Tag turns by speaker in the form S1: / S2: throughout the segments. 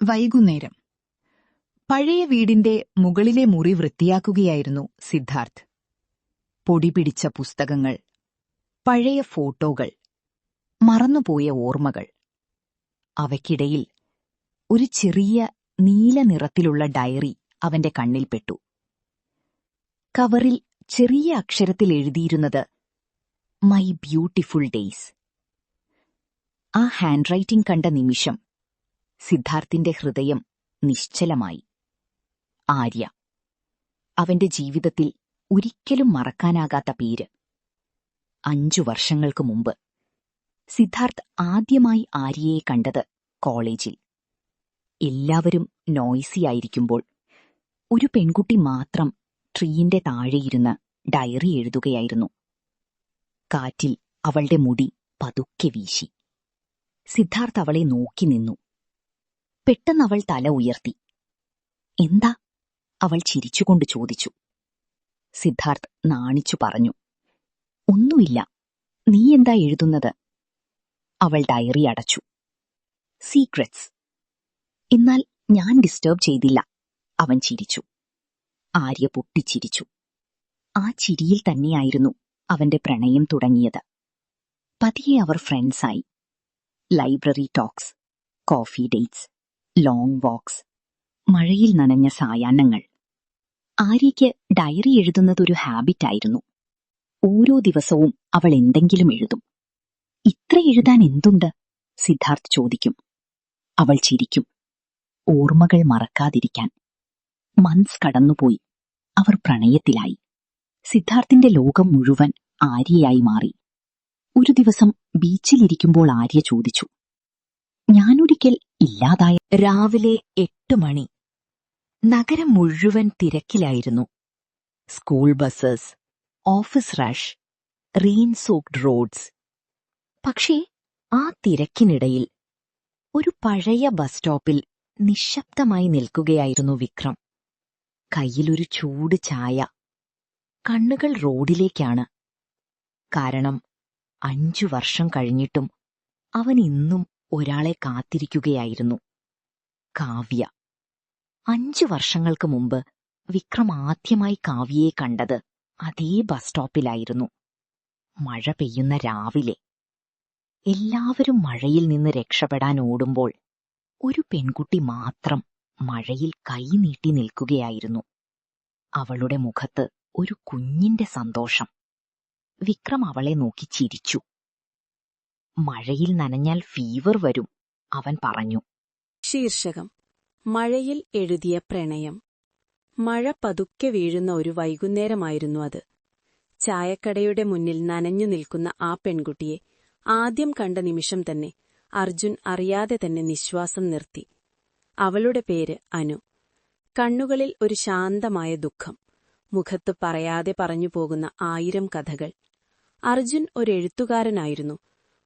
S1: വൈകുന്നേരം. പഴയ വീടിന്റെ മുകളിലെ മുറി വൃത്തിയാക്കുകയായിരുന്നു സിദ്ധാർത്ഥ്. പൊടി പിടിച്ച പുസ്തകങ്ങൾ, പഴയ ഫോട്ടോകൾ, മറന്നുപോയ ഓർമ്മകൾ. അവയ്ക്കിടയിൽ ഒരു ചെറിയ നീല നിറത്തിലുള്ള ഡയറി അവന്റെ കണ്ണിൽപ്പെട്ടു. കവറിൽ ചെറിയ അക്ഷരത്തിൽ എഴുതിയിരുന്നത് മൈ ബ്യൂട്ടിഫുൾ ഡേയ്സ്. ആ ഹാൻഡ് റൈറ്റിംഗ് കണ്ട നിമിഷം സിദ്ധാർത്ഥിന്റെ ഹൃദയം നിശ്ചലമായി. ആര്യ, അവന്റെ ജീവിതത്തിൽ ഒരിക്കലും മറക്കാനാകാത്ത പേര്. 5 വർഷങ്ങൾക്ക് മുമ്പ് സിദ്ധാർത്ഥ് ആദ്യമായി ആര്യയെ കണ്ടത് കോളേജിൽ. എല്ലാവരും നോയ്സിയായിരിക്കുമ്പോൾ ഒരു പെൺകുട്ടി മാത്രം ട്രീയിന്റെ താഴെയിരുന്ന് ഡയറി എഴുതുകയായിരുന്നു. കാറ്റിൽ അവളുടെ മുടി പതുക്കെ വീശി. സിദ്ധാർത്ഥ് അവളെ നോക്കി നിന്നു. പെട്ടെന്നവൾ തല ഉയർത്തി. എന്താ? അവൾ ചിരിച്ചുകൊണ്ട് ചോദിച്ചു. സിദ്ധാർത്ഥ് നാണിച്ചു പറഞ്ഞു, ഒന്നുമില്ല. നീ എന്താ എഴുതുന്നത്? അവൾ ഡയറി അടച്ചു. സീക്രറ്റ്സ്. എന്നാൽ ഞാൻ ഡിസ്റ്റർബ് ചെയ്തില്ല. അവൻ ചിരിച്ചു. ആര്യ പൊട്ടിച്ചിരിച്ചു. ആ ചിരിയിൽ തന്നെയായിരുന്നു അവന്റെ പ്രണയം തുടങ്ങിയത്. പതിയെ അവർ ഫ്രണ്ട്സായി. Library talks, coffee dates, long walks, മഴയിൽ നനഞ്ഞ സായാഹ്നങ്ങൾ. ആര്യയ്ക്ക് ഡയറി എഴുതുന്നതൊരു ഹാബിറ്റായിരുന്നു. ഓരോ ദിവസവും അവൾ എന്തെങ്കിലും എഴുതും. ഇത്ര എഴുതാൻ എന്തുണ്ട്? സിദ്ധാർത്ഥ് ചോദിക്കും. അവൾ ചിരിക്കും. ഓർമ്മകൾ മറക്കാതിരിക്കാൻ. മന്ത്സ് കടന്നുപോയി. അവർ പ്രണയത്തിലായി. സിദ്ധാർത്ഥിന്റെ ലോകം മുഴുവൻ ആര്യയായി മാറി. ഒരു ദിവസം ബീച്ചിലിരിക്കുമ്പോൾ ആര്യ ചോദിച്ചു, ഞാനൊരിക്കൽ ഇല്ലാതായ. രാവിലെ 8 മണി. നഗരം മുഴുവൻ തിരക്കിലായിരുന്നു. School buses, office rush, rain soaked roads. പക്ഷേ ആ തിരക്കിനിടയിൽ ഒരു പഴയ ബസ് സ്റ്റോപ്പിൽ നിശബ്ദമായി നിൽക്കുകയായിരുന്നു വിക്രം. കയ്യിലൊരു ചൂട് ചായ. കണ്ണുകൾ റോഡിലേക്കാണ്. കാരണം 5 വർഷം കഴിഞ്ഞിട്ടും അവൻ ഇന്നും ഒരാളെ കാത്തിരിക്കുകയായിരുന്നു. കാവ്യ. 5 വർഷങ്ങൾക്ക് മുമ്പ് വിക്രം ആദ്യമായി കാവ്യയെ കണ്ടത് അതേ ബസ് സ്റ്റോപ്പിലായിരുന്നു. മഴ പെയ്യുന്ന രാവിലെ. എല്ലാവരും മഴയിൽ നിന്ന് രക്ഷപ്പെടാൻ ഓടുമ്പോൾ ഒരു പെൺകുട്ടി മാത്രം മഴയിൽ കൈനീട്ടി നിൽക്കുകയായിരുന്നു. അവളുടെ മുഖത്ത് ഒരു കുഞ്ഞിന്റെ സന്തോഷം. വിക്രം അവളെ നോക്കി ചിരിച്ചു. മഴയിൽ നനഞ്ഞാൽ ഫീവർ വരും, അവൻ പറഞ്ഞു.
S2: ശീർഷകം: മഴയിൽ എഴുതിയ പ്രണയം. മഴ പതുക്കെ വീഴുന്ന ഒരു വൈകുന്നേരമായിരുന്നു അത്. ചായക്കടയുടെ മുന്നിൽ നനഞ്ഞു നിൽക്കുന്ന ആ പെൺകുട്ടിയെ ആദ്യം കണ്ട നിമിഷം തന്നെ അർജുൻ അറിയാതെ തന്നെ നിശ്വാസം നിർത്തി. അവളുടെ പേര് അനു. കണ്ണുകളിൽ ഒരു ശാന്തമായ ദുഃഖം, മുഖത്ത് പറയാതെ പറഞ്ഞു പോകുന്ന 1000 കഥകൾ. അർജുൻ ഒരെഴുത്തുകാരനായിരുന്നു,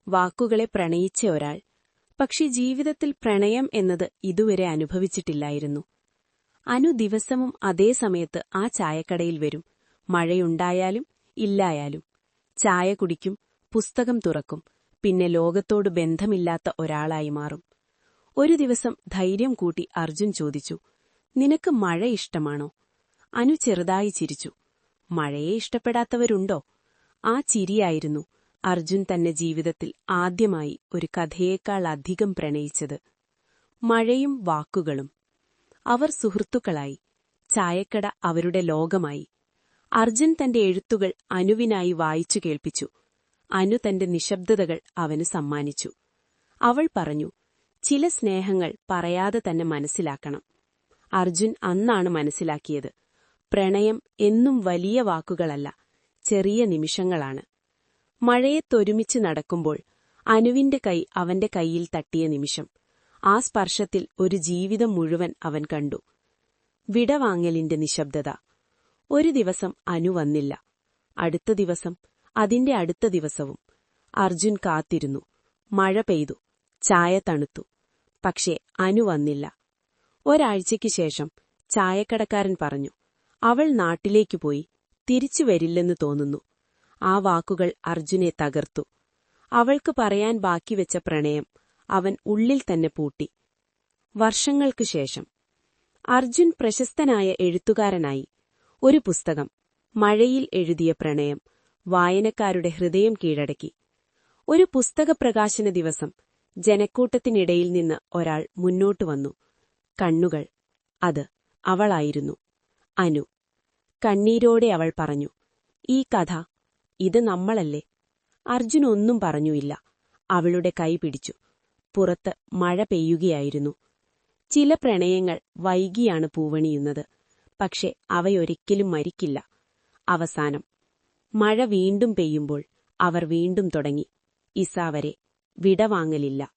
S2: വാക്കുകളെ പ്രണയിച്ച ഒരാൾ. പക്ഷേ ജീവിതത്തിൽ പ്രണയം എന്നത് ഇതുവരെ അനുഭവിച്ചിട്ടില്ലായിരുന്നു. അനു ദിവസവും അതേ സമയത്ത് ആ ചായക്കടയിൽ വരും. മഴയുണ്ടായാലും ഇല്ലായാലും. ചായ കുടിക്കും, പുസ്തകം തുറക്കും, പിന്നെ ലോകത്തോട് ബന്ധമില്ലാത്ത ഒരാളായി മാറും. ഒരു ദിവസം ധൈര്യം കൂട്ടി അർജുൻ ചോദിച്ചു, നിനക്ക് മഴ ഇഷ്ടമാണോ? അനു ചെറുതായി ചിരിച്ചു. മഴയെ ഇഷ്ടപ്പെടാത്തവരുണ്ടോ? ആ ചിരിയായിരുന്നു അർജുൻ തന്റെ ജീവിതത്തിൽ ആദ്യമായി ഒരു കഥയേക്കാൾ അധികം പ്രണയിച്ചത്. മഴയും വാക്കുകളും. അവർ സുഹൃത്തുക്കളായി. ചായക്കട അവരുടെ ലോകമായി. അർജുൻ തന്റെ എഴുത്തുകൾ അനുവിനായി വായിച്ചു കേൾപ്പിച്ചു. അനു തന്റെ നിശബ്ദതകൾ അവന് സമ്മാനിച്ചു. അവൾ പറഞ്ഞു, ചില സ്നേഹങ്ങൾ പറയാതെ തന്നെ മനസ്സിലാക്കണം. അർജുൻ അന്നാണ് മനസ്സിലാക്കിയത്, പ്രണയം എന്നും വലിയ വാക്കുകളല്ല, ചെറിയ നിമിഷങ്ങളാണ്. മഴയത്തൊരുമിച്ച് നടക്കുമ്പോൾ അനുവിന്റെ കൈ അവന്റെ കൈയിൽ തട്ടിയ നിമിഷം, ആ സ്പർശത്തിൽ ഒരു ജീവിതം മുഴുവൻ അവൻ കണ്ടു. വിടവാങ്ങലിന്റെ നിശബ്ദത. ഒരു ദിവസം അനു വന്നില്ല. അടുത്ത ദിവസം, അതിന്റെ അടുത്ത ദിവസവും. അർജുൻ കാത്തിരുന്നു. മഴ പെയ്തു, ചായ തണുത്തു. പക്ഷേ അനു വന്നില്ല. ഒരാഴ്ചയ്ക്ക് ശേഷം ചായക്കടക്കാരൻ പറഞ്ഞു, അവൾ നാട്ടിലേക്കു പോയി, തിരിച്ചു വരില്ലെന്ന് തോന്നുന്നു. ആ വാക്കുകൾ അർജുനെ തകർത്തു. അവൾക്ക് പറയാൻ ബാക്കിവെച്ച പ്രണയം അവൻ ഉള്ളിൽ തന്നെ പൂട്ടി. വർഷങ്ങൾക്കു ശേഷം അർജുൻ പ്രശസ്തനായ എഴുത്തുകാരനായി. ഒരു പുസ്തകം, മഴയിൽ എഴുതിയ പ്രണയം, വായനക്കാരുടെ ഹൃദയം കീഴടക്കി. ഒരു പുസ്തക പ്രകാശന ദിവസം ജനക്കൂട്ടത്തിനിടയിൽ നിന്ന് ഒരാൾ മുന്നോട്ടു വന്നു. കണ്ണുകൾ. അത് അവളായിരുന്നു, അനു. കണ്ണീരോടെ അവൾ പറഞ്ഞു, "ഈ കഥ, ഇത് നമ്മളല്ലേ?" അർജുൻ ഒന്നും പറഞ്ഞുമില്ല. അവളുടെ കൈ പിടിച്ചു. പുറത്ത് മഴ പെയ്യുകയായിരുന്നു. ചില പ്രണയങ്ങൾ വൈകിയാണ് പൂവണിയുന്നത്, പക്ഷെ അവയൊരിക്കലും മരിക്കില്ല. അവസാനം മഴ വീണ്ടും പെയ്യുമ്പോൾ അവർ വീണ്ടും തുടങ്ങി. ഇസാവരെ വിടവാങ്ങലില്ല.